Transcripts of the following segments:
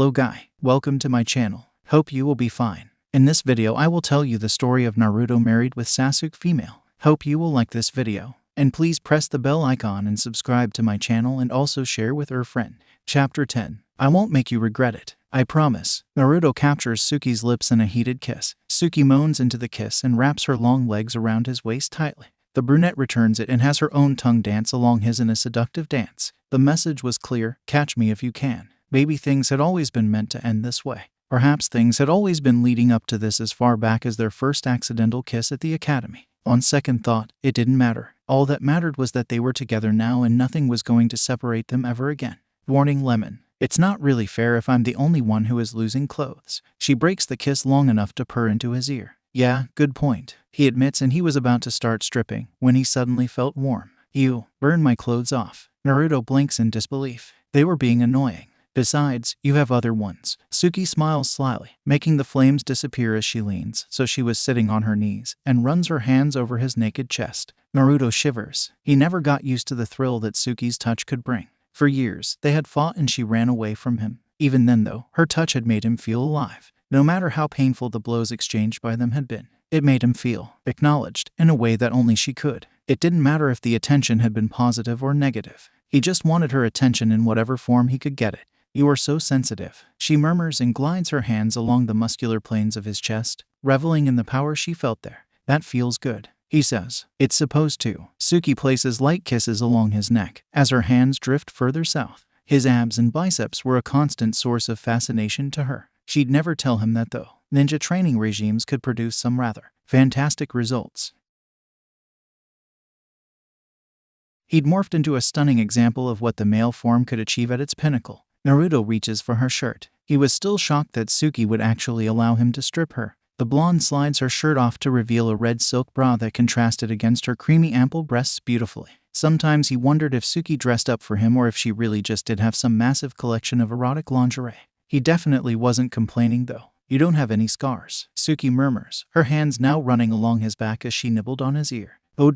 Hello guy, welcome to my channel. Hope you will be fine. In this video I will tell you the story of Naruto married with Sasuke female. Hope you will like this video. And please press the bell icon and subscribe to my channel and also share with your friend. Chapter 10. I won't make you regret it. I promise. Naruto captures Suki's lips in a heated kiss. Suki moans into the kiss and wraps her long legs around his waist tightly. The brunette returns it and has her own tongue dance along his in a seductive dance. The message was clear: catch me if you can. Maybe things had always been meant to end this way. Perhaps things had always been leading up to this as far back as their first accidental kiss at the academy. On second thought, it didn't matter. All that mattered was that they were together now and nothing was going to separate them ever again. Warning Lemon. It's not really fair if I'm the only one who is losing clothes. She breaks the kiss long enough to purr into his ear. Yeah, good point, he admits, and he was about to start stripping when he suddenly felt warm. Ew, burn my clothes off. Naruto blinks in disbelief. They were being annoying. Besides, you have other ones. Suki smiles slyly, making the flames disappear as she leans, so she was sitting on her knees, and runs her hands over his naked chest. Naruto shivers. He never got used to the thrill that Suki's touch could bring. For years, they had fought and she ran away from him. Even then though, her touch had made him feel alive. No matter how painful the blows exchanged by them had been, it made him feel acknowledged in a way that only she could. It didn't matter if the attention had been positive or negative. He just wanted her attention in whatever form he could get it. You are so sensitive, she murmurs and glides her hands along the muscular planes of his chest, reveling in the power she felt there. That feels good, he says. It's supposed to. Suki places light kisses along his neck as her hands drift further south. His abs and biceps were a constant source of fascination to her. She'd never tell him that though. Ninja training regimes could produce some rather fantastic results. He'd morphed into a stunning example of what the male form could achieve at its pinnacle. Naruto reaches for her shirt. He was still shocked that Suki would actually allow him to strip her. The blonde slides her shirt off to reveal a red silk bra that contrasted against her creamy ample breasts beautifully. Sometimes he wondered if Suki dressed up for him or if she really just did have some massive collection of erotic lingerie. He definitely wasn't complaining though. You don't have any scars, Suki murmurs, her hands now running along his back as she nibbled on his ear. Oh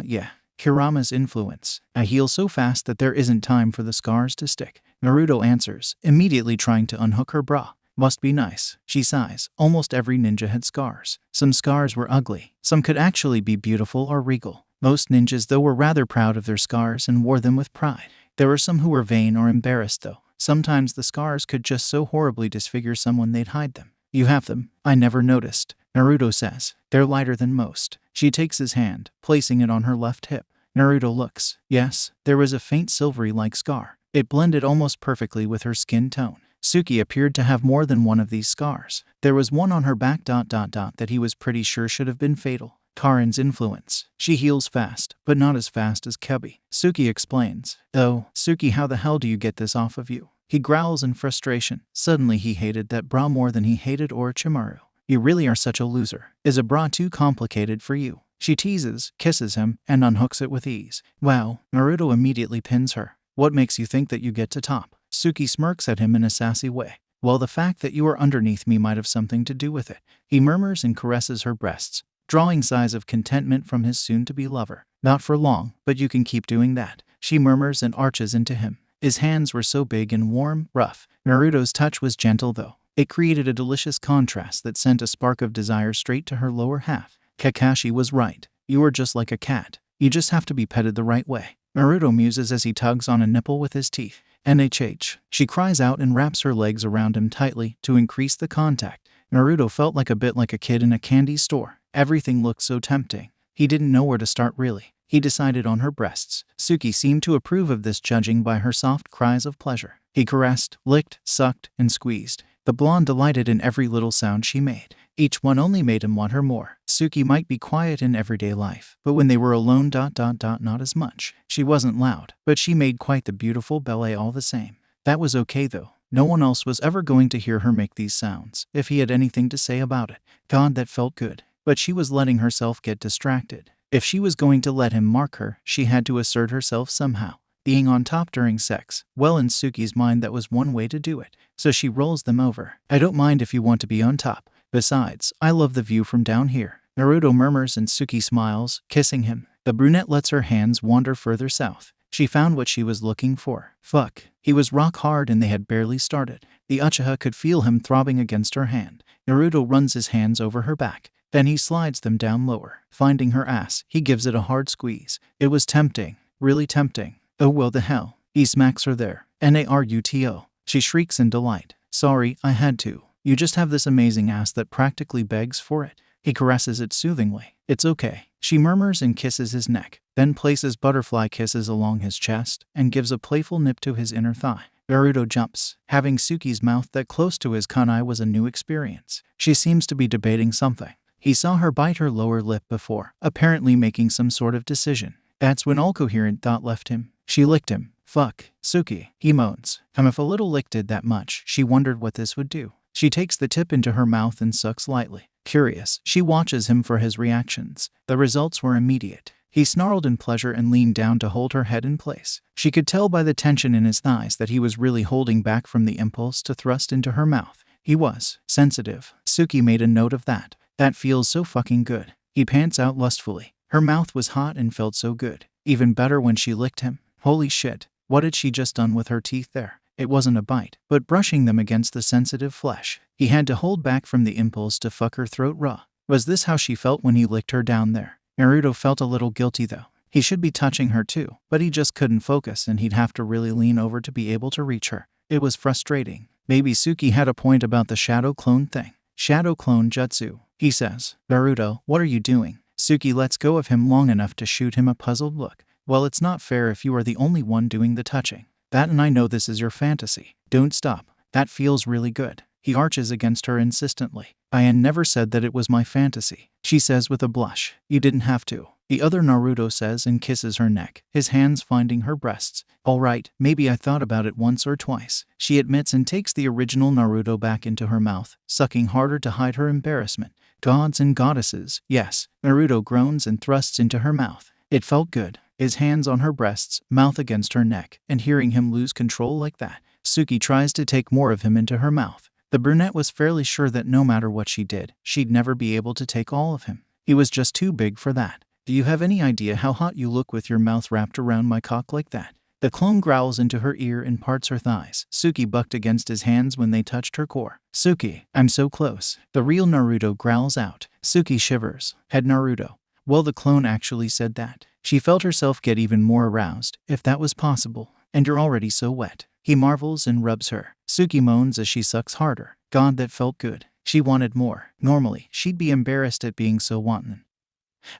yeah. Hirama's influence. I heal so fast that there isn't time for the scars to stick. Naruto answers, immediately trying to unhook her bra. Must be nice, she sighs. Almost every ninja had scars. Some scars were ugly. Some could actually be beautiful or regal. Most ninjas though were rather proud of their scars and wore them with pride. There were some who were vain or embarrassed though. Sometimes the scars could just so horribly disfigure someone they'd hide them. You have them. I never noticed, Naruto says. They're lighter than most. She takes his hand, placing it on her left hip. Naruto looks. Yes, there was a faint silvery-like scar. It blended almost perfectly with her skin tone. Suki appeared to have more than one of these scars. There was one on her back ... that he was pretty sure should have been fatal. Karin's influence. She heals fast, but not as fast as Kebi. Suki explains. Oh, Suki, how the hell do you get this off of you? He growls in frustration. Suddenly he hated that bra more than he hated Orochimaru. You really are such a loser. Is a bra too complicated for you? She teases, kisses him, and unhooks it with ease. Wow, Naruto immediately pins her. What makes you think that you get to top? Suki smirks at him in a sassy way. Well, the fact that you are underneath me might have something to do with it. He murmurs and caresses her breasts, drawing sighs of contentment from his soon-to-be lover. Not for long, but you can keep doing that, she murmurs and arches into him. His hands were so big and warm, rough. Naruto's touch was gentle though. It created a delicious contrast that sent a spark of desire straight to her lower half. Kakashi was right. You are just like a cat. You just have to be petted the right way. Naruto muses as he tugs on a nipple with his teeth. NHH. She cries out and wraps her legs around him tightly to increase the contact. Naruto felt like a bit like a kid in a candy store. Everything looked so tempting. He didn't know where to start really. He decided on her breasts. Suki seemed to approve of this, judging by her soft cries of pleasure. He caressed, licked, sucked, and squeezed. The blonde delighted in every little sound she made. Each one only made him want her more. Suki might be quiet in everyday life, but when they were alone ... not as much. She wasn't loud, but she made quite the beautiful ballet all the same. That was okay though. No one else was ever going to hear her make these sounds, if he had anything to say about it. God, that felt good. But she was letting herself get distracted. If she was going to let him mark her, she had to assert herself somehow. Being on top during sex, well, in Suki's mind that was one way to do it. So she rolls them over. I don't mind if you want to be on top. Besides, I love the view from down here. Naruto murmurs and Suki smiles, kissing him. The brunette lets her hands wander further south. She found what she was looking for. Fuck. He was rock hard and they had barely started. The Uchiha could feel him throbbing against her hand. Naruto runs his hands over her back. Then he slides them down lower. Finding her ass, he gives it a hard squeeze. It was tempting. Really tempting. Oh well the hell. He smacks her there. Naruto. She shrieks in delight. Sorry, I had to. You just have this amazing ass that practically begs for it. He caresses it soothingly. It's okay. She murmurs and kisses his neck, then places butterfly kisses along his chest and gives a playful nip to his inner thigh. Naruto jumps. Having Suki's mouth that close to his kunai was a new experience. She seems to be debating something. He saw her bite her lower lip before, apparently making some sort of decision. That's when all coherent thought left him. She licked him. Fuck, Suki, he moans. If a little lick did that much, she wondered what this would do. She takes the tip into her mouth and sucks lightly. Curious, she watches him for his reactions. The results were immediate. He snarled in pleasure and leaned down to hold her head in place. She could tell by the tension in his thighs that he was really holding back from the impulse to thrust into her mouth. He was sensitive. Suki made a note of that. That feels so fucking good. He pants out lustfully. Her mouth was hot and felt so good. Even better when she licked him. Holy shit, what had she just done with her teeth there? It wasn't a bite, but brushing them against the sensitive flesh. He had to hold back from the impulse to fuck her throat raw. Was this how she felt when he licked her down there? Naruto felt a little guilty though. He should be touching her too, but he just couldn't focus and he'd have to really lean over to be able to reach her. It was frustrating. Maybe Suki had a point about the shadow clone thing. Shadow clone jutsu, he says. Naruto, what are you doing? Suki lets go of him long enough to shoot him a puzzled look. Well, it's not fair if you are the only one doing the touching. That and I know this is your fantasy. Don't stop. That feels really good. He arches against her insistently. I never said that it was my fantasy, she says with a blush. You didn't have to. The other Naruto says and kisses her neck, his hands finding her breasts. All right, maybe I thought about it once or twice. She admits and takes the original Naruto back into her mouth, sucking harder to hide her embarrassment. Gods and goddesses, yes. Naruto groans and thrusts into her mouth. It felt good. His hands on her breasts, mouth against her neck, and hearing him lose control like that, Suki tries to take more of him into her mouth. The brunette was fairly sure that no matter what she did, she'd never be able to take all of him. He was just too big for that. Do you have any idea how hot you look with your mouth wrapped around my cock like that? The clone growls into her ear and parts her thighs. Suki bucked against his hands when they touched her core. Suki, I'm so close. The real Naruto growls out. Suki shivers. Had Naruto. Well, the clone actually said that. She felt herself get even more aroused, if that was possible. And you're already so wet. He marvels and rubs her. Suki moans as she sucks harder. God, that felt good. She wanted more. Normally, she'd be embarrassed at being so wanton.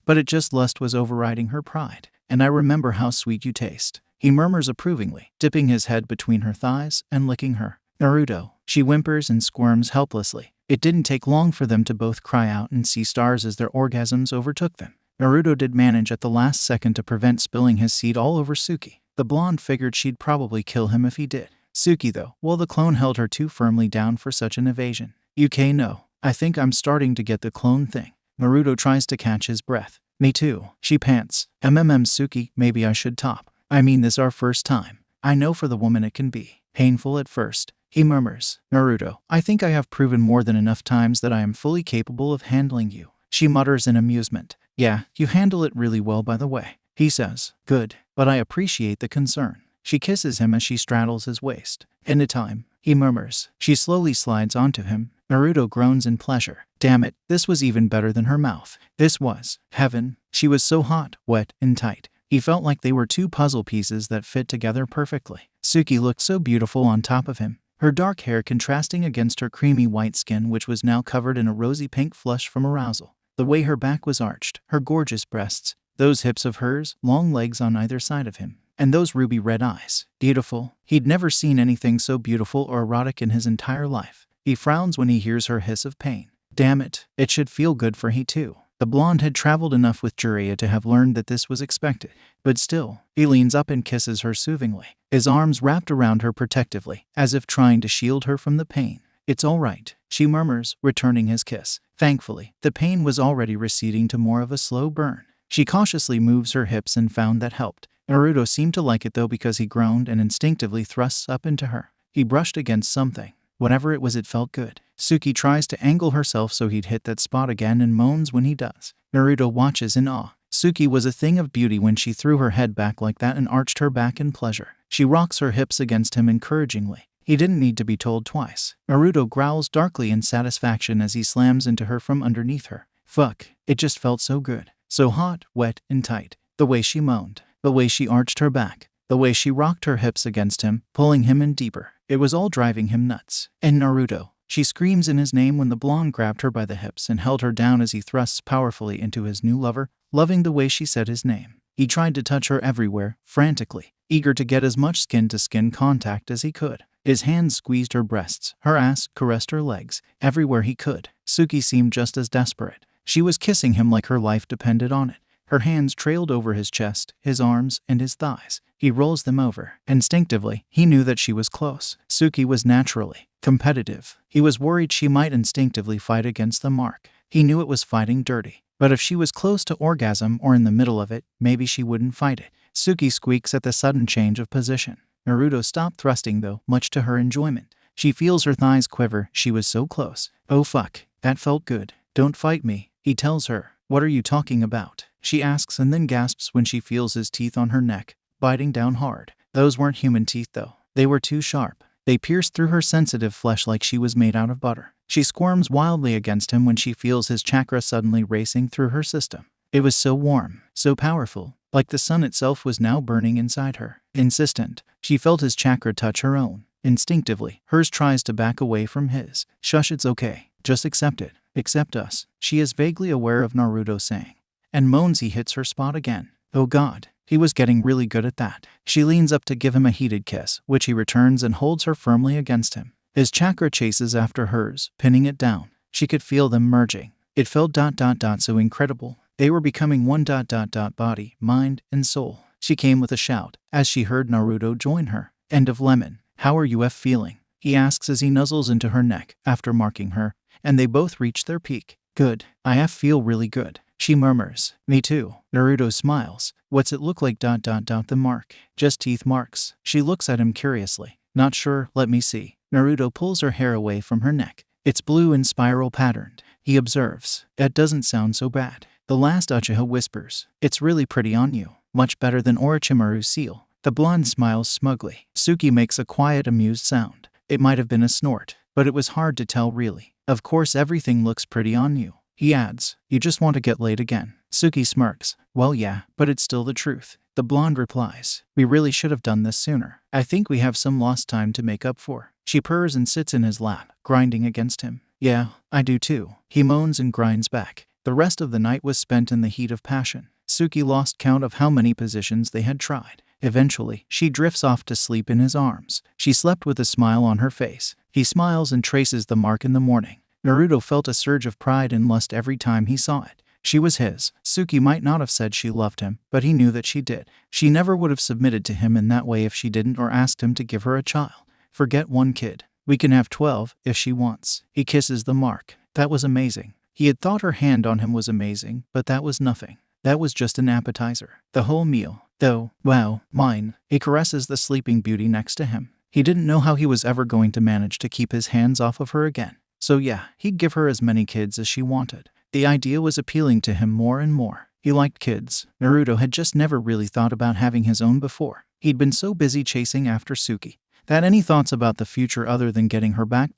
But it just lust was overriding her pride. And I remember how sweet you taste. He murmurs approvingly, dipping his head between her thighs and licking her. Naruto. She whimpers and squirms helplessly. It didn't take long for them to both cry out and see stars as their orgasms overtook them. Naruto did manage at the last second to prevent spilling his seed all over Suki. The blonde figured she'd probably kill him if he did. Suki though, well, the clone held her too firmly down for such an evasion. UK no. I think I'm starting to get the clone thing. Naruto tries to catch his breath. Me too. She pants. Suki, maybe I should top. I mean, this our first time. I know for the woman it can be painful at first. He murmurs. Naruto, I think I have proven more than enough times that I am fully capable of handling you. She mutters in amusement. Yeah, you handle it really well by the way. He says. Good, but I appreciate the concern. She kisses him as she straddles his waist. In a time, he murmurs. She slowly slides onto him. Naruto groans in pleasure. Damn it, this was even better than her mouth. This was heaven. She was so hot, wet, and tight. He felt like they were two puzzle pieces that fit together perfectly. Suki looked so beautiful on top of him. Her dark hair contrasting against her creamy white skin, which was now covered in a rosy pink flush from arousal. The way her back was arched, her gorgeous breasts, those hips of hers, long legs on either side of him, and those ruby red eyes. Beautiful. He'd never seen anything so beautiful or erotic in his entire life. He frowns when he hears her hiss of pain. Damn it, it should feel good for he too. The blonde had traveled enough with Jiraiya to have learned that this was expected. But still, he leans up and kisses her soothingly, his arms wrapped around her protectively, as if trying to shield her from the pain. It's all right, she murmurs, returning his kiss. Thankfully, the pain was already receding to more of a slow burn. She cautiously moves her hips and found that helped. Naruto seemed to like it though because he groaned and instinctively thrusts up into her. He brushed against something. Whatever it was, it felt good. Suki tries to angle herself so he'd hit that spot again and moans when he does. Naruto watches in awe. Suki was a thing of beauty when she threw her head back like that and arched her back in pleasure. She rocks her hips against him encouragingly. He didn't need to be told twice. Naruto growls darkly in satisfaction as he slams into her from underneath her. Fuck, it just felt so good. So hot, wet, and tight. The way she moaned. The way she arched her back. The way she rocked her hips against him, pulling him in deeper. It was all driving him nuts. And Naruto. She screams in his name when the blonde grabbed her by the hips and held her down as he thrusts powerfully into his new lover, loving the way she said his name. He tried to touch her everywhere, frantically, eager to get as much skin-to-skin contact as he could. His hands squeezed her breasts, her ass, caressed her legs, everywhere he could. Suki seemed just as desperate. She was kissing him like her life depended on it. Her hands trailed over his chest, his arms, and his thighs. He rolls them over. Instinctively, he knew that she was close. Suki was naturally competitive. He was worried she might instinctively fight against the mark. He knew it was fighting dirty. But if she was close to orgasm or in the middle of it, maybe she wouldn't fight it. Suki squeaks at the sudden change of position. Naruto stopped thrusting though, much to her enjoyment. She feels her thighs quiver. She was so close. Oh fuck, that felt good. Don't fight me, he tells her. What are you talking about? She asks and then gasps when she feels his teeth on her neck, biting down hard. Those weren't human teeth though. They were too sharp. They pierced through her sensitive flesh like she was made out of butter. She squirms wildly against him when she feels his chakra suddenly racing through her system. It was so warm, so powerful, like the sun itself was now burning inside her. Insistent, she felt his chakra touch her own. Instinctively, hers tries to back away from his. Shush, it's okay. Just accept it. Accept us. She is vaguely aware of Naruto saying. And moans he hits her spot again. Oh god, he was getting really good at that. She leans up to give him a heated kiss, which he returns and holds her firmly against him. His chakra chases after hers, pinning it down. She could feel them merging. It felt so incredible. They were becoming one body, mind, and soul. She came with a shout, as she heard Naruto join her. End of lemon. How are you feeling? He asks as he nuzzles into her neck, after marking her, and they both reach their peak. Good. I feel really good. She murmurs. Me too. Naruto smiles. What's it look like? The mark. Just teeth marks. She looks at him curiously. Not sure, let me see. Naruto pulls her hair away from her neck. It's blue and spiral patterned. He observes. That doesn't sound so bad. The last Uchiha whispers. It's really pretty on you. Much better than Orochimaru's seal. The blonde smiles smugly. Suki makes a quiet, amused sound. It might have been a snort, but it was hard to tell really. Of course everything looks pretty on you. He adds, you just want to get laid again. Suki smirks. Well yeah, but it's still the truth. The blonde replies, we really should have done this sooner. I think we have some lost time to make up for. She purrs and sits in his lap, grinding against him. Yeah, I do too. He moans and grinds back. The rest of the night was spent in the heat of passion. Suki lost count of how many positions they had tried. Eventually, she drifts off to sleep in his arms. She slept with a smile on her face. He smiles and traces the mark in the morning. Naruto felt a surge of pride and lust every time he saw it. She was his. Suki might not have said she loved him, but he knew that she did. She never would have submitted to him in that way if she didn't or asked him to give her a child. Forget one kid. We can have 12 if she wants. He kisses the mark. That was amazing. He had thought her hand on him was amazing, but that was nothing. That was just an appetizer. The whole meal, though, wow, mine. He caresses the sleeping beauty next to him. He didn't know how he was ever going to manage to keep his hands off of her again. So yeah, he'd give her as many kids as she wanted. The idea was appealing to him more and more. He liked kids. Naruto had just never really thought about having his own before. He'd been so busy chasing after Suki that any thoughts about the future other than getting her back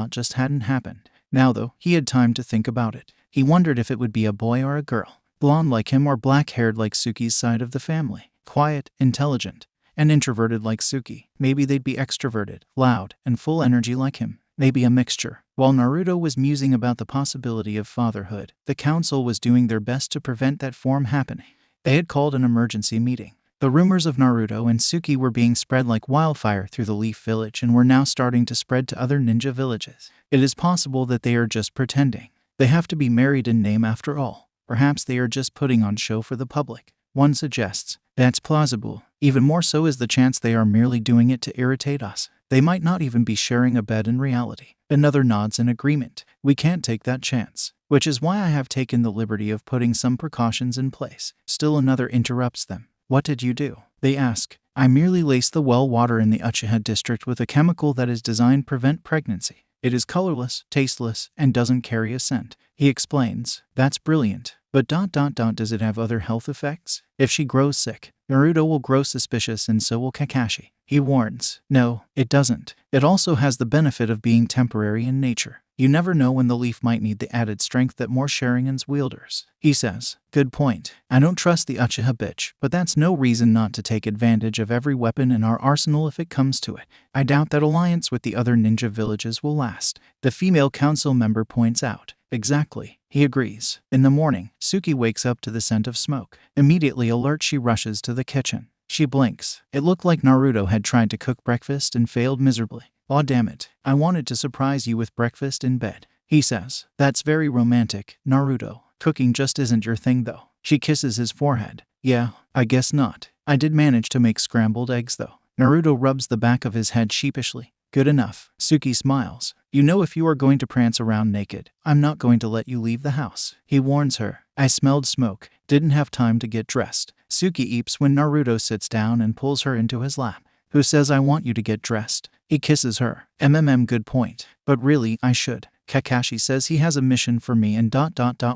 just hadn't happened. Now though, he had time to think about it. He wondered if it would be a boy or a girl. Blonde like him or black-haired like Suki's side of the family. Quiet, intelligent, and introverted like Suki. Maybe they'd be extroverted, loud, and full energy like him. Maybe a mixture. While Naruto was musing about the possibility of fatherhood, the council was doing their best to prevent that from happening. They had called an emergency meeting. The rumors of Naruto and Suki were being spread like wildfire through the Leaf Village and were now starting to spread to other ninja villages. It is possible that they are just pretending. They have to be married in name after all. Perhaps they are just putting on show for the public. One suggests. That's plausible. Even more so is the chance they are merely doing it to irritate us. They might not even be sharing a bed in reality. Another nods in agreement. We can't take that chance. Which is why I have taken the liberty of putting some precautions in place. Still another interrupts them. What did you do? They ask. I merely laced the well water in the Uchiha district with a chemical that is designed to prevent pregnancy. It is colorless, tasteless, and doesn't carry a scent. He explains, that's brilliant. But does it have other health effects? If she grows sick, Naruto will grow suspicious and so will Kakashi. He warns, no, it doesn't. It also has the benefit of being temporary in nature. You never know when the leaf might need the added strength that more Sharingan's wielders. He says, good point. I don't trust the Uchiha bitch, but that's no reason not to take advantage of every weapon in our arsenal if it comes to it. I doubt that alliance with the other ninja villages will last. The female council member points out. Exactly. He agrees. In the morning, Suki wakes up to the scent of smoke. Immediately alert, she rushes to the kitchen. She blinks. It looked like Naruto had tried to cook breakfast and failed miserably. Aw, damn it. I wanted to surprise you with breakfast in bed. He says, that's very romantic, Naruto. Cooking just isn't your thing though. She kisses his forehead. Yeah, I guess not. I did manage to make scrambled eggs though. Naruto rubs the back of his head sheepishly. Good enough. Suki smiles. You know, if you are going to prance around naked, I'm not going to let you leave the house. He warns her. I smelled smoke. Didn't have time to get dressed. Suki eeps when Naruto sits down and pulls her into his lap. Who says I want you to get dressed? He kisses her. Good point. But really, I should. Kakashi says he has a mission for me and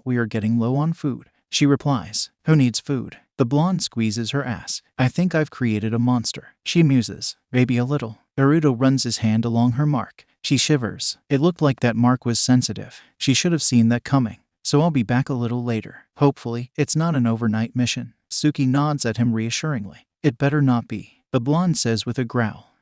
we are getting low on food. She replies, who needs food? The blonde squeezes her ass. I think I've created a monster. She muses, maybe a little. Naruto runs his hand along her mark. She shivers. It looked like that mark was sensitive. She should have seen that coming. So I'll be back a little later. Hopefully, it's not an overnight mission. Suki nods at him reassuringly. It better not be. The blonde says with a growl.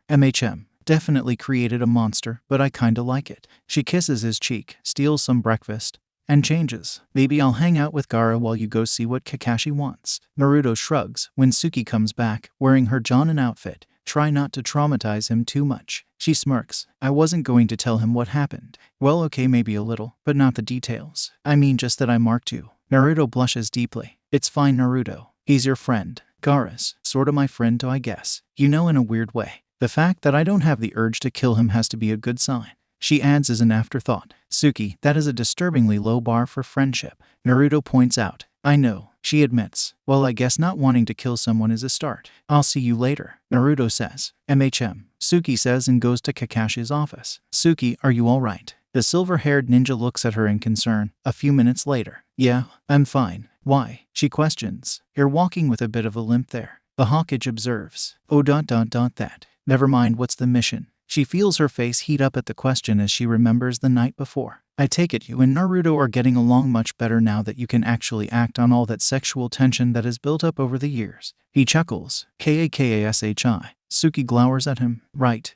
Definitely created a monster, but I kinda like it. She kisses his cheek, steals some breakfast, and changes. Maybe I'll hang out with Gaara while you go see what Kakashi wants. Naruto shrugs when Suki comes back, wearing her Jonin outfit. Try not to traumatize him too much. She smirks. I wasn't going to tell him what happened. Well, okay, maybe a little, but not the details. I mean just that I marked you. Naruto blushes deeply. It's fine, Naruto. He's your friend. Gaara's sorta my friend too, I guess. You know, in a weird way. The fact that I don't have the urge to kill him has to be a good sign. She adds as an afterthought. Suki, that is a disturbingly low bar for friendship. Naruto points out. I know. She admits. Well, I guess not wanting to kill someone is a start. I'll see you later. Naruto says. Suki says and goes to Kakashi's office. Suki, are you alright? The silver-haired ninja looks at her in concern. A few minutes later. Yeah, I'm fine. Why? She questions. You're walking with a bit of a limp there. The Hawkage observes. Oh that. Never mind, what's the mission? She feels her face heat up at the question as she remembers the night before. I take it you and Naruto are getting along much better now that you can actually act on all that sexual tension that has built up over the years. He chuckles. Kashi. Suki glowers at him. Right.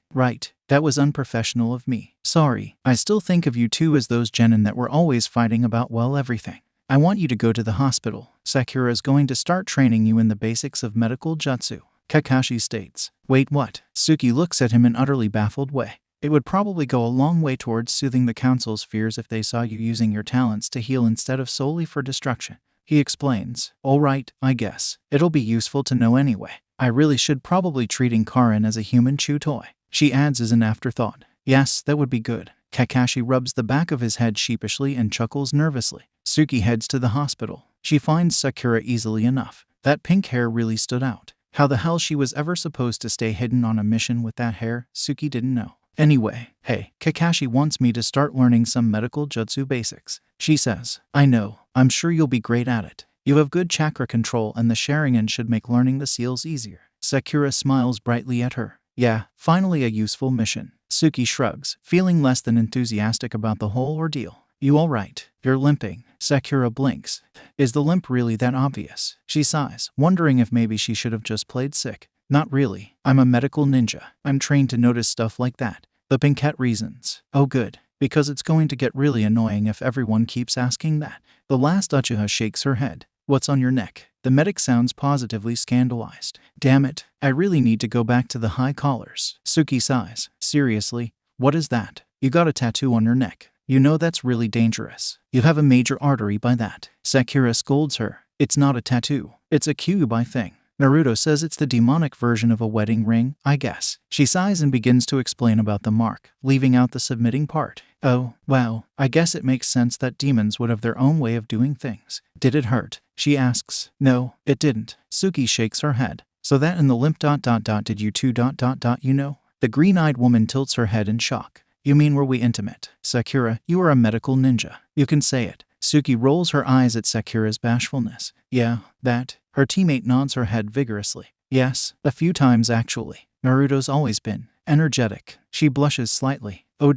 That was unprofessional of me. Sorry. I still think of you two as those genin that were always fighting about, well, everything. I want you to go to the hospital. Sakura's going to start training you in the basics of medical jutsu. Kakashi states. Wait, what? Suki looks at him in utterly baffled way. It would probably go a long way towards soothing the council's fears if they saw you using your talents to heal instead of solely for destruction. He explains. Alright, I guess. It'll be useful to know anyway. I really should probably treating Karin as a human chew toy. She adds as an afterthought. Yes, that would be good. Kakashi rubs the back of his head sheepishly and chuckles nervously. Suki heads to the hospital. She finds Sakura easily enough. That pink hair really stood out. How the hell she was ever supposed to stay hidden on a mission with that hair, Suki didn't know. Anyway, hey, Kakashi wants me to start learning some medical jutsu basics. She says, I know, I'm sure you'll be great at it. You have good chakra control and the Sharingan should make learning the seals easier. Sakura smiles brightly at her. Yeah, finally a useful mission. Suki shrugs, feeling less than enthusiastic about the whole ordeal. You alright? You're limping. Sakura blinks. Is the limp really that obvious? She sighs, wondering if maybe she should have just played sick. Not really. I'm a medical ninja. I'm trained to notice stuff like that. The pinkette reasons. Oh good, because it's going to get really annoying if everyone keeps asking that. The last Uchiha shakes her head. What's on your neck? The medic sounds positively scandalized. Damn it, I really need to go back to the high collars. Suki sighs. Seriously? What is that? You got a tattoo on your neck. You know that's really dangerous. You have a major artery by that. Sakura scolds her. It's not a tattoo. It's a kyuubi thing. Naruto says it's the demonic version of a wedding ring, I guess. She sighs and begins to explain about the mark, leaving out the submitting part. Oh, wow, I guess it makes sense that demons would have their own way of doing things. Did it hurt? She asks. No, it didn't. Suki shakes her head. So that in the limp did you two you know? The green-eyed woman tilts her head in shock. You mean were we intimate? Sakura, you are a medical ninja. You can say it. Suki rolls her eyes at Sakura's bashfulness. Yeah, that. Her teammate nods her head vigorously. Yes, a few times actually. Naruto's always been energetic. She blushes slightly. Oh.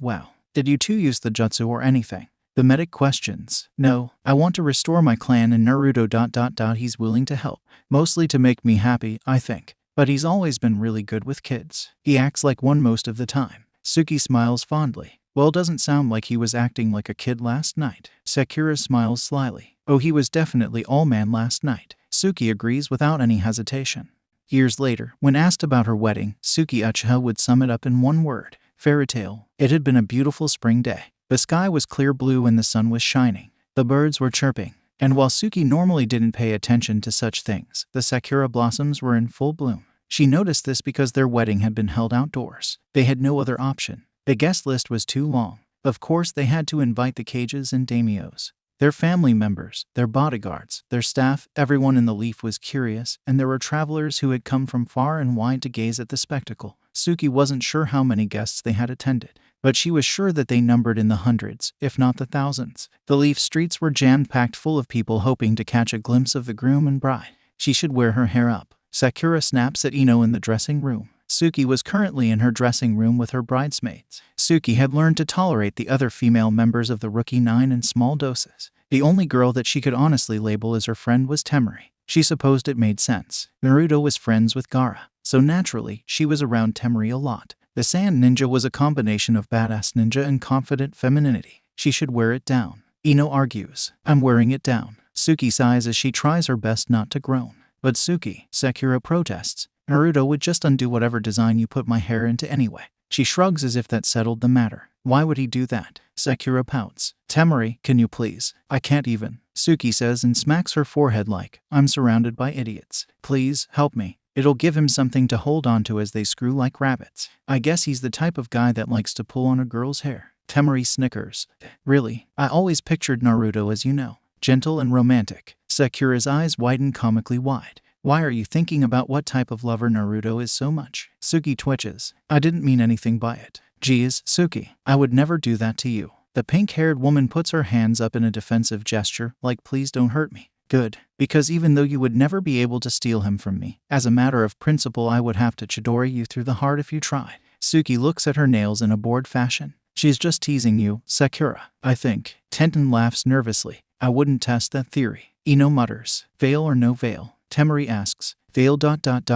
Wow. Did you two use the jutsu or anything? The medic questions. No, I want to restore my clan and Naruto. He's willing to help. Mostly to make me happy, I think. But he's always been really good with kids. He acts like one most of the time. Suki smiles fondly. Well, doesn't sound like he was acting like a kid last night. Sakura smiles slyly. Oh, he was definitely all man last night. Suki agrees without any hesitation. Years later, when asked about her wedding, Suki Uchiha would sum it up in one word. Fairy tale. It had been a beautiful spring day. The sky was clear blue and the sun was shining. The birds were chirping. And while Suki normally didn't pay attention to such things, the sakura blossoms were in full bloom. She noticed this because their wedding had been held outdoors. They had no other option. The guest list was too long. Of course, they had to invite the Kages and daimyos. Their family members, their bodyguards, their staff, everyone in the Leaf was curious, and there were travelers who had come from far and wide to gaze at the spectacle. Suki wasn't sure how many guests they had attended, but she was sure that they numbered in the hundreds, if not the thousands. The Leaf streets were jam-packed full of people hoping to catch a glimpse of the groom and bride. She should wear her hair up. Sakura snaps at Ino in the dressing room. Suki was currently in her dressing room with her bridesmaids. Suki had learned to tolerate the other female members of the Rookie Nine in small doses. The only girl that she could honestly label as her friend was Temari. She supposed it made sense. Naruto was friends with Gaara, so naturally, she was around Temari a lot. The Sand Ninja was a combination of badass ninja and confident femininity. She should wear it down. Ino argues. I'm wearing it down. Suki sighs as she tries her best not to groan. But Suki, Sakura protests. Naruto would just undo whatever design you put my hair into anyway. She shrugs as if that settled the matter. Why would he do that? Sakura pouts. Temari, can you please? I can't even. Suki says and smacks her forehead like, I'm surrounded by idiots. Please, help me. It'll give him something to hold on to as they screw like rabbits. I guess he's the type of guy that likes to pull on a girl's hair. Temari snickers. Really? I always pictured Naruto as you know, gentle and romantic. Sakura's eyes widen comically wide. Why are you thinking about what type of lover Naruto is so much? Suki twitches. I didn't mean anything by it. Geez, Suki, I would never do that to you. The pink-haired woman puts her hands up in a defensive gesture, like please don't hurt me. Good, because even though you would never be able to steal him from me, as a matter of principle I would have to chidori you through the heart if you tried. Suki looks at her nails in a bored fashion. She's just teasing you, Sakura, I think. Tenten laughs nervously. I wouldn't test that theory. Ino mutters. Veil or no veil? Temari asks. Veil.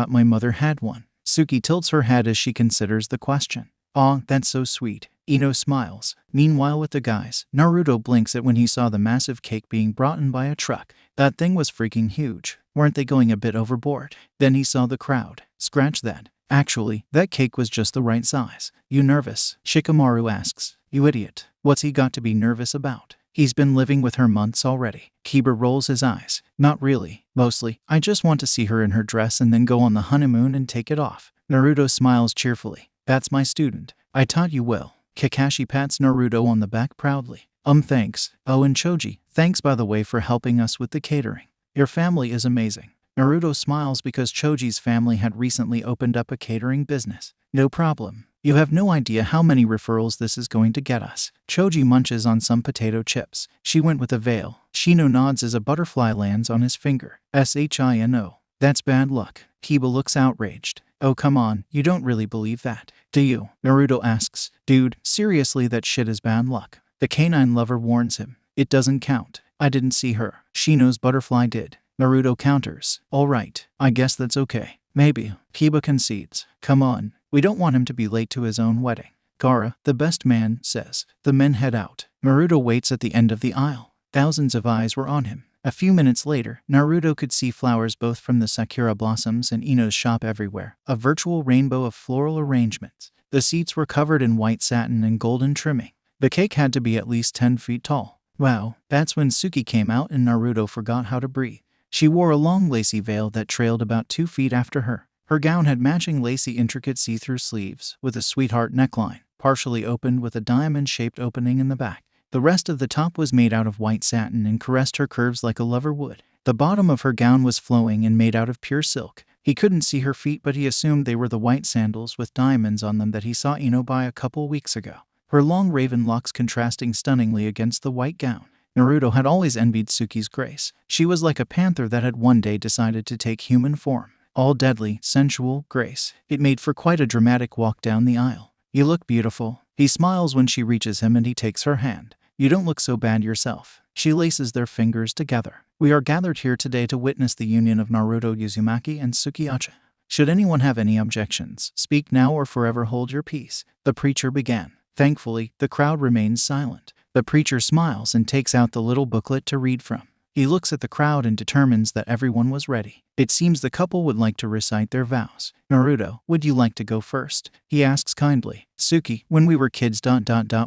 My mother had one. Suki tilts her head as she considers the question. Aw, that's so sweet. Ino smiles. Meanwhile with the guys, Naruto blinks at when he saw the massive cake being brought in by a truck. That thing was freaking huge. Weren't they going a bit overboard? Then he saw the crowd. Scratch that. Actually, that cake was just the right size. You nervous? Shikamaru asks. You idiot. What's he got to be nervous about? He's been living with her months already. Kiba rolls his eyes. Not really. Mostly, I just want to see her in her dress and then go on the honeymoon and take it off. Naruto smiles cheerfully. That's my student. I taught you well. Kakashi pats Naruto on the back proudly. Thanks. Oh, and Choji, thanks by the way for helping us with the catering. Your family is amazing. Naruto smiles because Choji's family had recently opened up a catering business. No problem. You have no idea how many referrals this is going to get us. Choji munches on some potato chips. She went with a veil. Shino nods as a butterfly lands on his finger. Shino. That's bad luck. Kiba looks outraged. Oh come on, you don't really believe that, do you? Naruto asks. Dude, seriously that shit is bad luck. The canine lover warns him. It doesn't count. I didn't see her. Shino's butterfly did. Naruto counters. Alright, I guess that's okay. Maybe. Kiba concedes. Come on. We don't want him to be late to his own wedding. Gaara, the best man, says. The men head out. Naruto waits at the end of the aisle. Thousands of eyes were on him. A few minutes later, Naruto could see flowers both from the sakura blossoms and Ino's shop everywhere, a virtual rainbow of floral arrangements. The seats were covered in white satin and golden trimming. The cake had to be at least 10 feet tall. Wow, that's when Suki came out and Naruto forgot how to breathe. She wore a long lacy veil that trailed about 2 feet after her. Her gown had matching lacy intricate see-through sleeves, with a sweetheart neckline, partially opened with a diamond-shaped opening in the back. The rest of the top was made out of white satin and caressed her curves like a lover would. The bottom of her gown was flowing and made out of pure silk. He couldn't see her feet, but he assumed they were the white sandals with diamonds on them that he saw Ino buy a couple weeks ago. Her long raven locks contrasting stunningly against the white gown. Naruto had always envied Suki's grace. She was like a panther that had one day decided to take human form. All deadly, sensual grace. It made for quite a dramatic walk down the aisle. "You look beautiful." He smiles when she reaches him and he takes her hand. "You don't look so bad yourself." She laces their fingers together. "We are gathered here today to witness the union of Naruto Uzumaki and Suki Uchiha. Should anyone have any objections, speak now or forever hold your peace," the preacher began. Thankfully, the crowd remains silent. The preacher smiles and takes out the little booklet to read from. He looks at the crowd and determines that everyone was ready. It seems the couple would like to recite their vows. "Naruto, would you like to go first?" he asks kindly. "Suki, when we were kids...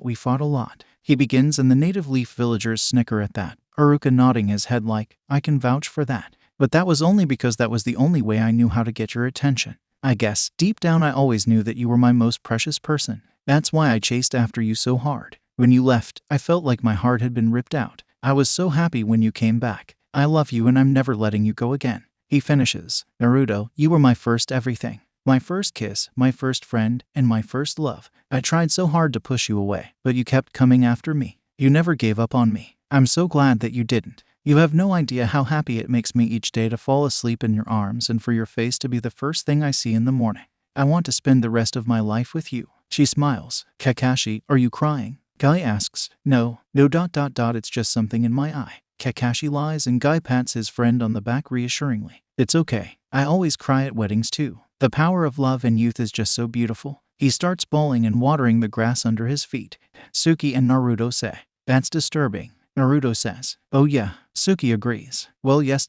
we fought a lot." He begins and the native leaf villagers snicker at that. Uruka nodding his head like, "I can vouch for that. But that was only because that was the only way I knew how to get your attention. I guess, deep down I always knew that you were my most precious person. That's why I chased after you so hard. When you left, I felt like my heart had been ripped out. I was so happy when you came back. I love you and I'm never letting you go again." He finishes. "Naruto, you were my first everything. My first kiss, my first friend, and my first love. I tried so hard to push you away, but you kept coming after me. You never gave up on me. I'm so glad that you didn't. You have no idea how happy it makes me each day to fall asleep in your arms and for your face to be the first thing I see in the morning. I want to spend the rest of my life with you." She smiles. "Kakashi, are you crying?" Guy asks. No, it's just something in my eye." Kakashi lies and Guy pats his friend on the back reassuringly. "It's okay. I always cry at weddings too. The power of love and youth is just so beautiful." He starts bawling and watering the grass under his feet. Suki and Naruto say, "That's disturbing." Naruto says, "Oh yeah." Suki agrees. "Well yes...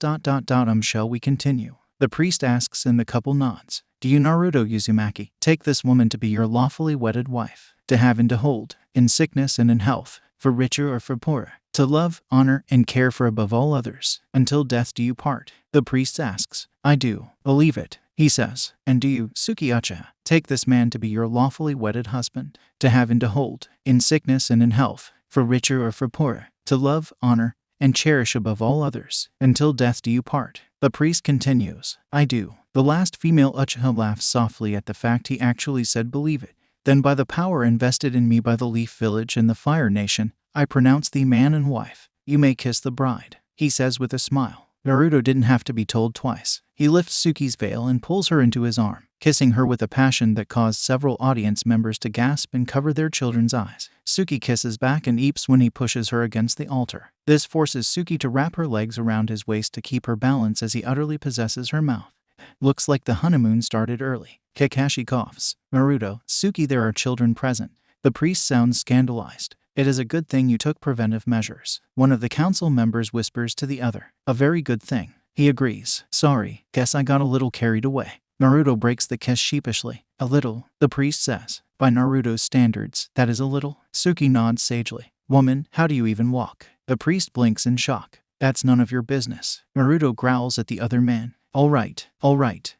Shall we continue?" The priest asks and the couple nods. "Do you, Naruto Uzumaki, take this woman to be your lawfully wedded wife, to have and to hold, in sickness and in health, for richer or for poorer, to love, honor, and care for above all others, until death do you part?" The priest asks. "I do. Believe it," he says. "And do you, Suki Uchiha, take this man to be your lawfully wedded husband, to have and to hold, in sickness and in health, for richer or for poorer, to love, honor, and cherish above all others, until death do you part?" The priest continues. "I do." The last female Uchiha laughs softly at the fact he actually said believe it. "Then by the power invested in me by the Leaf Village and the Fire Nation, I pronounce thee man and wife. You may kiss the bride," he says with a smile. Naruto didn't have to be told twice. He lifts Suki's veil and pulls her into his arm, kissing her with a passion that caused several audience members to gasp and cover their children's eyes. Suki kisses back and eeps when he pushes her against the altar. This forces Suki to wrap her legs around his waist to keep her balance as he utterly possesses her mouth. Looks like the honeymoon started early. Kakashi coughs. "Naruto, Suki, there are children present." The priest sounds scandalized. "It is a good thing you took preventive measures." One of the council members whispers to the other. "A very good thing." He agrees. "Sorry, guess I got a little carried away." Naruto breaks the kiss sheepishly. "A little," the priest says. "By Naruto's standards, that is a little." Suki nods sagely. "Woman, how do you even walk?" The priest blinks in shock. "That's none of your business." Naruto growls at the other man. All right.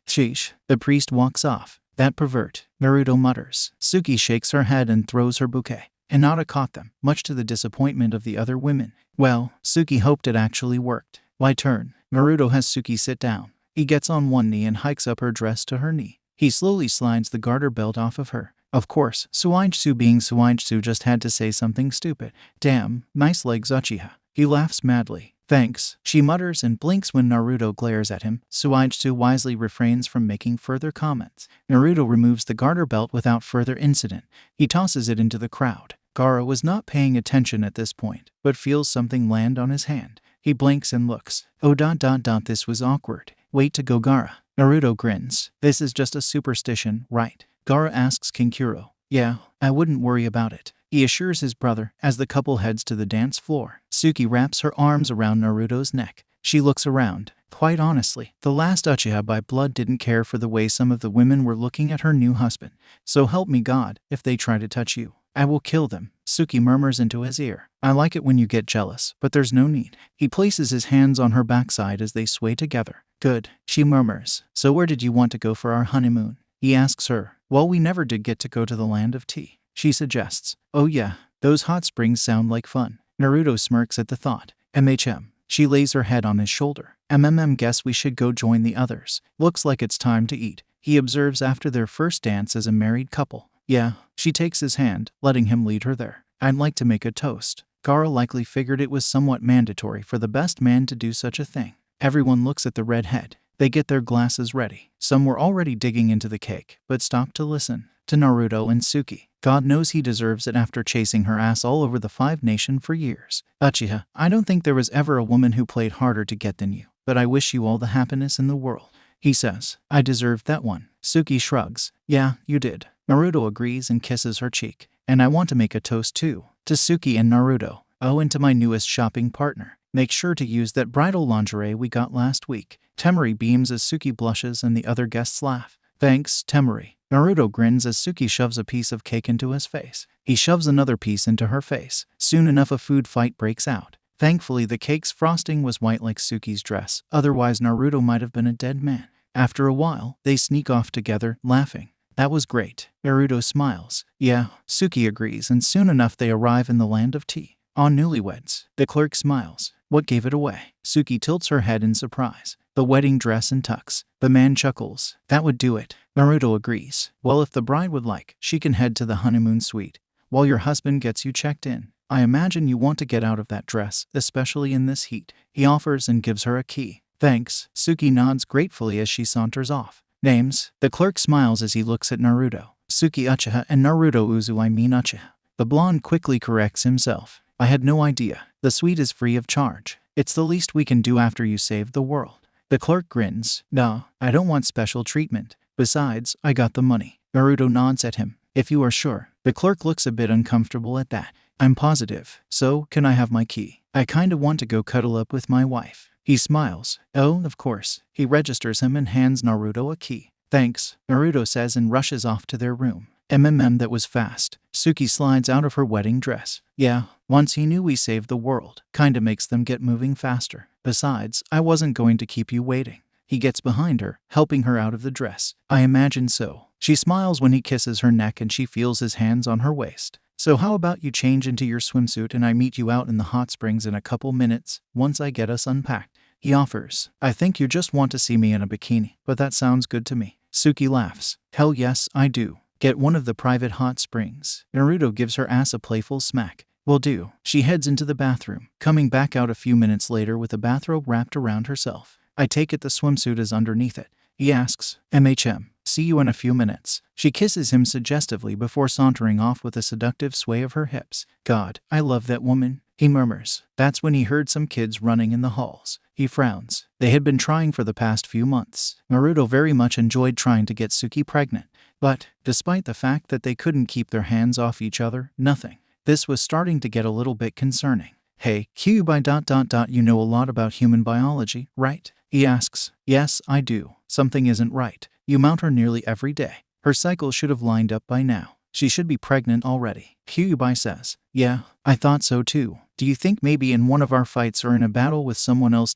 Sheesh." The priest walks off. "That pervert," Naruto mutters. Suki shakes her head and throws her bouquet. Hinata caught them, much to the disappointment of the other women. Well, Suki hoped it actually worked. "My turn." Naruto has Suki sit down. He gets on one knee and hikes up her dress to her knee. He slowly slides the garter belt off of her. Of course, Suijutsu being Suijutsu just had to say something stupid. "Damn, nice legs Uchiha." He laughs madly. "Thanks," she mutters and blinks when Naruto glares at him. Suijutsu wisely refrains from making further comments. Naruto removes the garter belt without further incident. He tosses it into the crowd. Gaara was not paying attention at this point, but feels something land on his hand. He blinks and looks. "Oh ... this was awkward. Wait to go Gaara." Naruto grins. "This is just a superstition, right?" Gaara asks Kinkuro. "Yeah, I wouldn't worry about it," he assures his brother as the couple heads to the dance floor. Suki wraps her arms around Naruto's neck. She looks around. Quite honestly, the last Uchiha by blood didn't care for the way some of the women were looking at her new husband. "So help me God, if they try to touch you, I will kill them," Suki murmurs into his ear. "I like it when you get jealous, but there's no need." He places his hands on her backside as they sway together. "Good," she murmurs. "So where did you want to go for our honeymoon?" He asks her. "Well, we never did get to go to the land of tea," she suggests. "Oh yeah, those hot springs sound like fun." Naruto smirks at the thought. "MHM." She lays her head on his shoulder. Guess we should go join the others. Looks like it's time to eat, he observes after their first dance as a married couple. Yeah, she takes his hand, letting him lead her there. I'd like to make a toast. Carl likely figured it was somewhat mandatory for the best man to do such a thing. Everyone looks at the redhead. They get their glasses ready. Some were already digging into the cake, but stopped to listen to Naruto and Suki. God knows he deserves it after chasing her ass all over the Five Nation for years. Uchiha, I don't think there was ever a woman who played harder to get than you, but I wish you all the happiness in the world. He says, I deserved that one. Suki shrugs. Yeah, you did. Naruto agrees and kisses her cheek. And I want to make a toast too. To Suki and Naruto. Oh, and to my newest shopping partner. Make sure to use that bridal lingerie we got last week. Temari beams as Suki blushes and the other guests laugh. Thanks, Temari. Naruto grins as Suki shoves a piece of cake into his face. He shoves another piece into her face. Soon enough a food fight breaks out. Thankfully the cake's frosting was white like Suki's dress, otherwise Naruto might have been a dead man. After a while, they sneak off together, laughing. That was great. Naruto smiles. Yeah, Suki agrees, and soon enough they arrive in the land of tea. On newlyweds. The clerk smiles. What gave it away? Suki tilts her head in surprise. The wedding dress and tux. The man chuckles. That would do it. Naruto agrees. Well, if the bride would like, she can head to the honeymoon suite while your husband gets you checked in. I imagine you want to get out of that dress, especially in this heat. He offers and gives her a key. Thanks. Suki nods gratefully as she saunters off. Names. The clerk smiles as he looks at Naruto. Suki Uchiha and Naruto Uchiha. The blonde quickly corrects himself. I had no idea. The suite is free of charge. It's the least we can do after you saved the world. The clerk grins. No, I don't want special treatment. Besides, I got the money. Naruto nods at him. If you are sure. The clerk looks a bit uncomfortable at that. I'm positive. So, can I have my key? I kinda want to go cuddle up with my wife. He smiles. Oh, of course. He registers him and hands Naruto a key. Thanks, Naruto says and rushes off to their room. That was fast. Suki slides out of her wedding dress. Yeah, once he knew we saved the world. Kinda makes them get moving faster. Besides, I wasn't going to keep you waiting. He gets behind her, helping her out of the dress. I imagine so. She smiles when he kisses her neck and she feels his hands on her waist. So how about you change into your swimsuit and I meet you out in the hot springs in a couple minutes, once I get us unpacked. He offers. I think you just want to see me in a bikini, but that sounds good to me. Suki laughs. Hell yes, I do. Get one of the private hot springs. Naruto gives her ass a playful smack. Will do. She heads into the bathroom, coming back out a few minutes later with a bathrobe wrapped around herself. I take it the swimsuit is underneath it. He asks, see you in a few minutes. She kisses him suggestively before sauntering off with a seductive sway of her hips. God, I love that woman. He murmurs. That's when he heard some kids running in the halls. He frowns. They had been trying for the past few months. Naruto very much enjoyed trying to get Suki pregnant. But, despite the fact that they couldn't keep their hands off each other, nothing. This was starting to get a little bit concerning. Hey, Kyuubi ... you know a lot about human biology, right? He asks. Yes, I do. Something isn't right. You mount her nearly every day. Her cycle should have lined up by now. She should be pregnant already. Kyuubi says. Yeah, I thought so too. Do you think maybe in one of our fights or in a battle with someone else ...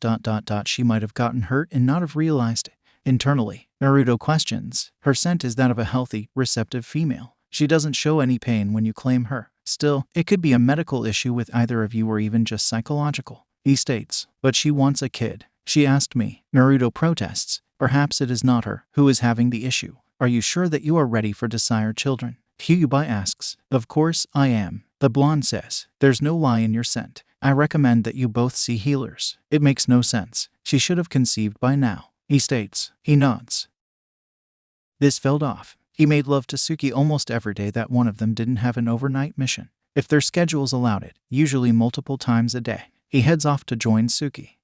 she might have gotten hurt and not have realized it? Internally, Naruto questions. Her scent is that of a healthy, receptive female. She doesn't show any pain when you claim her. Still, it could be a medical issue with either of you or even just psychological. He states. But she wants a kid. She asked me. Naruto protests. Perhaps it is not her who is having the issue. Are you sure that you are ready for desired children? Kyuubi asks. Of course I am. The blonde says. There's no lie in your scent. I recommend that you both see healers. It makes no sense. She should have conceived by now. He states. He nods. This felt off. He made love to Suki almost every day that one of them didn't have an overnight mission. If their schedules allowed it, usually multiple times a day. He heads off to join Suki.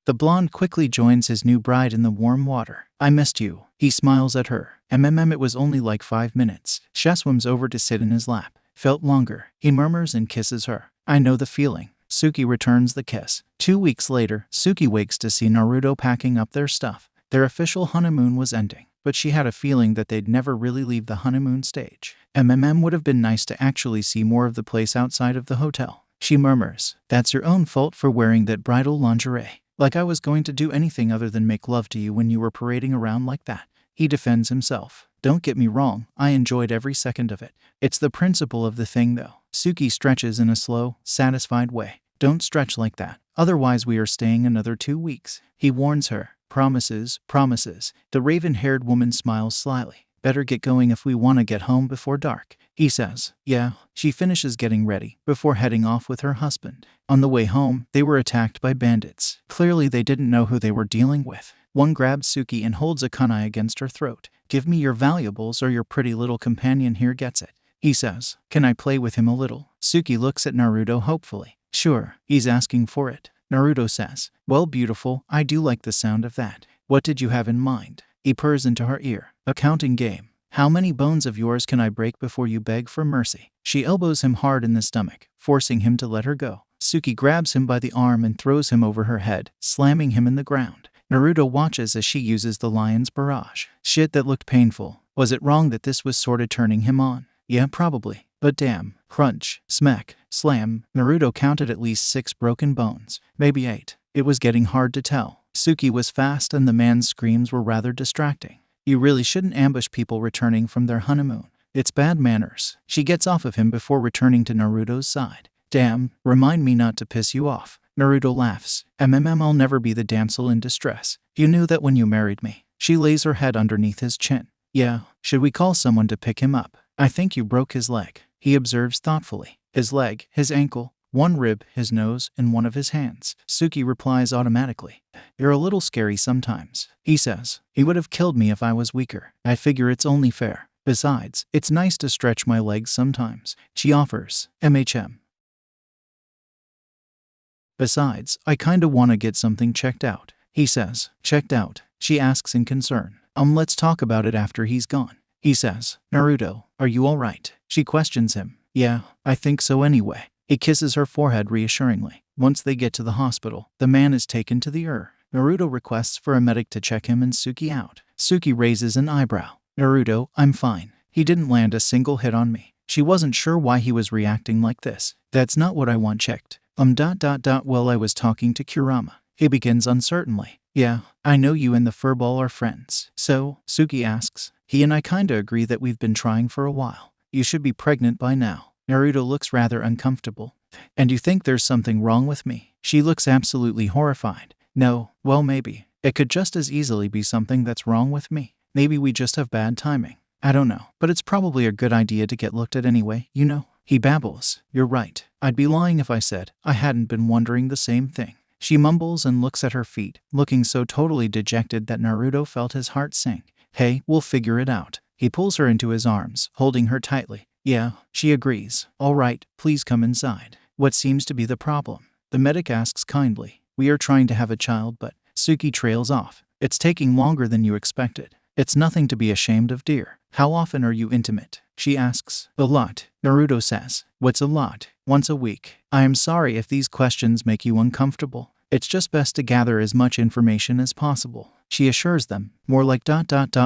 The blonde quickly joins his new bride in the warm water. I missed you. He smiles at her. It was only like 5 minutes. She swims over to sit in his lap. Felt longer. He murmurs and kisses her. I know the feeling. Suki returns the kiss. 2 weeks later, Suki wakes to see Naruto packing up their stuff. Their official honeymoon was ending, but she had a feeling that they'd never really leave the honeymoon stage. Would have been nice to actually see more of the place outside of the hotel. She murmurs. That's your own fault for wearing that bridal lingerie. Like I was going to do anything other than make love to you when you were parading around like that. He defends himself. Don't get me wrong, I enjoyed every second of it. It's the principle of the thing though. Suki stretches in a slow, satisfied way. Don't stretch like that. Otherwise we are staying another 2 weeks. He warns her. Promises, promises. The raven-haired woman smiles slyly. Better get going if we want to get home before dark. He says. Yeah. She finishes getting ready before heading off with her husband. On the way home, they were attacked by bandits. Clearly they didn't know who they were dealing with. One grabs Suki and holds a kunai against her throat. Give me your valuables or your pretty little companion here gets it. He says. Can I play with him a little? Suki looks at Naruto hopefully. Sure, he's asking for it. Naruto says. Well, beautiful, I do like the sound of that. What did you have in mind? He purrs into her ear. A counting game. How many bones of yours can I break before you beg for mercy? She elbows him hard in the stomach, forcing him to let her go. Suki grabs him by the arm and throws him over her head, slamming him in the ground. Naruto watches as she uses the lion's barrage. Shit, that looked painful. Was it wrong that this was sorta turning him on? Yeah, probably. But damn. Crunch, smack, slam. Naruto counted at least 6 broken bones. Maybe 8. It was getting hard to tell. Suki was fast and the man's screams were rather distracting. You really shouldn't ambush people returning from their honeymoon. It's bad manners. She gets off of him before returning to Naruto's side. Damn, remind me not to piss you off. Naruto laughs. I'll never be the damsel in distress. You knew that when you married me. She lays her head underneath his chin. Yeah, should we call someone to pick him up? I think you broke his leg. He observes thoughtfully. His leg, his ankle, one rib, his nose, and one of his hands. Suki replies automatically. You're a little scary sometimes. He says. He would have killed me if I was weaker. I figure it's only fair. Besides, it's nice to stretch my legs sometimes. She offers. Besides, I kinda wanna get something checked out. He says. Checked out? She asks in concern. Let's talk about it after he's gone. He says. Naruto, are you alright? She questions him. Yeah, I think so anyway. He kisses her forehead reassuringly. Once they get to the hospital, the man is taken to the ER. Naruto requests for a medic to check him and Suki out. Suki raises an eyebrow. Naruto, I'm fine. He didn't land a single hit on me. She wasn't sure why he was reacting like this. That's not what I want checked. Well, I was talking to Kurama. He begins uncertainly. Yeah, I know you and the furball are friends. So, Suki asks. He and I kinda agree that we've been trying for a while. You should be pregnant by now. Naruto looks rather uncomfortable. And you think there's something wrong with me? She looks absolutely horrified. No, well maybe. It could just as easily be something that's wrong with me. Maybe we just have bad timing. I don't know, but it's probably a good idea to get looked at anyway, you know? He babbles. You're right. I'd be lying if I said I hadn't been wondering the same thing. She mumbles and looks at her feet, looking so totally dejected that Naruto felt his heart sink. Hey, we'll figure it out. He pulls her into his arms, holding her tightly. Yeah, she agrees. All right, please come inside. What seems to be the problem? The medic asks kindly. We are trying to have a child, but Suki trails off. It's taking longer than you expected. It's nothing to be ashamed of, dear. How often are you intimate? She asks. A lot, Naruto says. What's a lot? Once a week. I am sorry if these questions make you uncomfortable. It's just best to gather as much information as possible. She assures them. More like ...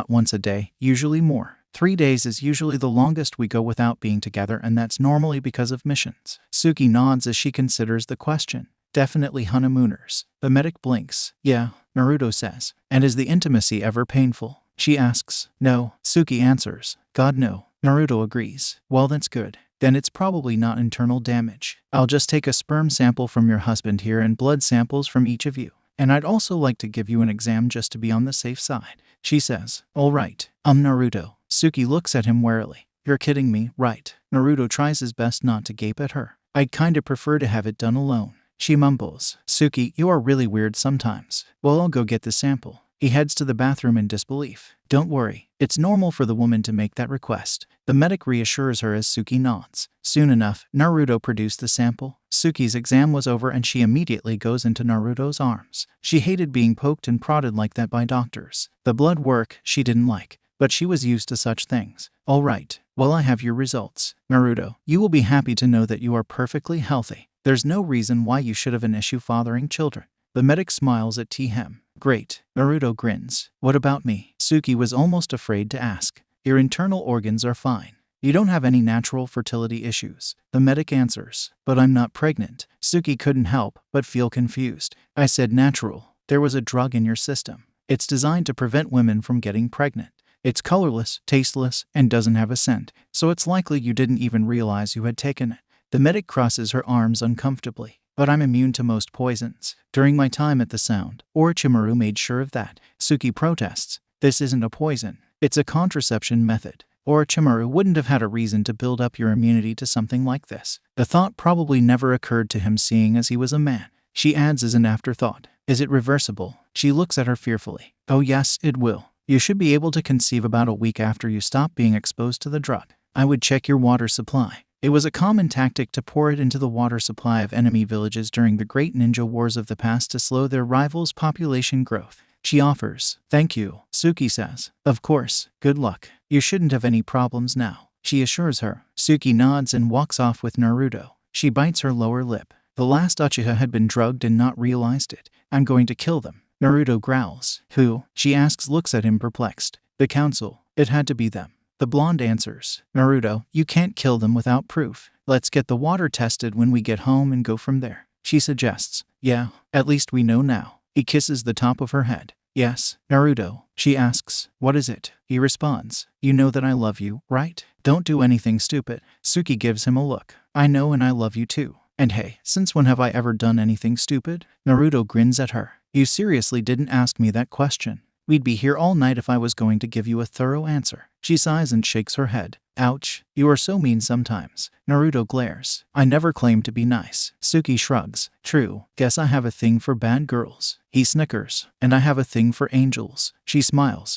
once a day, usually more. 3 days is usually the longest we go without being together, and that's normally because of missions. Suki nods as she considers the question. Definitely honeymooners. The medic blinks. Yeah, Naruto says. And is the intimacy ever painful? She asks. No, Suki answers. God no. Naruto agrees. Well, that's good. Then it's probably not internal damage. I'll just take a sperm sample from your husband here and blood samples from each of you. And I'd also like to give you an exam just to be on the safe side. She says. All right. Naruto. Suki looks at him warily. You're kidding me, right? Naruto tries his best not to gape at her. I'd kinda prefer to have it done alone. She mumbles. Suki, you are really weird sometimes. Well, I'll go get the sample. He heads to the bathroom in disbelief. Don't worry. It's normal for the woman to make that request. The medic reassures her as Suki nods. Soon enough, Naruto produced the sample. Suki's exam was over and she immediately goes into Naruto's arms. She hated being poked and prodded like that by doctors. The blood work she didn't like, but she was used to such things. All right, well, I have your results. Naruto, you will be happy to know that you are perfectly healthy. There's no reason why you should have an issue fathering children. The medic smiles at T-Hem. Great. Naruto grins. What about me? Suki was almost afraid to ask. Your internal organs are fine. You don't have any natural fertility issues. The medic answers. But I'm not pregnant. Suki couldn't help but feel confused. I said natural. There was a drug in your system. It's designed to prevent women from getting pregnant. It's colorless, tasteless, and doesn't have a scent, so it's likely you didn't even realize you had taken it. The medic crosses her arms uncomfortably. but I'm immune to most poisons. During my time at the Sound, Orochimaru made sure of that. Suki protests. This isn't a poison. It's a contraception method. Orochimaru wouldn't have had a reason to build up your immunity to something like this. The thought probably never occurred to him seeing as he was a man. She adds as an afterthought. Is it reversible? She looks at her fearfully. Oh yes, it will. You should be able to conceive about a week after you stop being exposed to the drug. I would check your water supply. It was a common tactic to pour it into the water supply of enemy villages during the great ninja wars of the past to slow their rivals' population growth. She offers. Thank you, Suki says. Of course, good luck. You shouldn't have any problems now, she assures her. Suki nods and walks off with Naruto. She bites her lower lip. The last Uchiha had been drugged and not realized it. I'm going to kill them. Naruto growls. Who? She asks, looks at him perplexed. The council. It had to be them. The blonde answers. Naruto, you can't kill them without proof. Let's get the water tested when we get home and go from there. She suggests. Yeah, at least we know now. He kisses the top of her head. Yes, Naruto. She asks. What is it? He responds. You know that I love you, right? Don't do anything stupid. Suki gives him a look. I know and I love you too. And hey, since when have I ever done anything stupid? Naruto grins at her. You seriously didn't ask me that question. We'd be here all night if I was going to give you a thorough answer. She sighs and shakes her head. Ouch, you are so mean sometimes. Naruto glares. I never claimed to be nice. Suki shrugs. True, guess I have a thing for bad girls. He snickers. And I have a thing for angels. She smiles.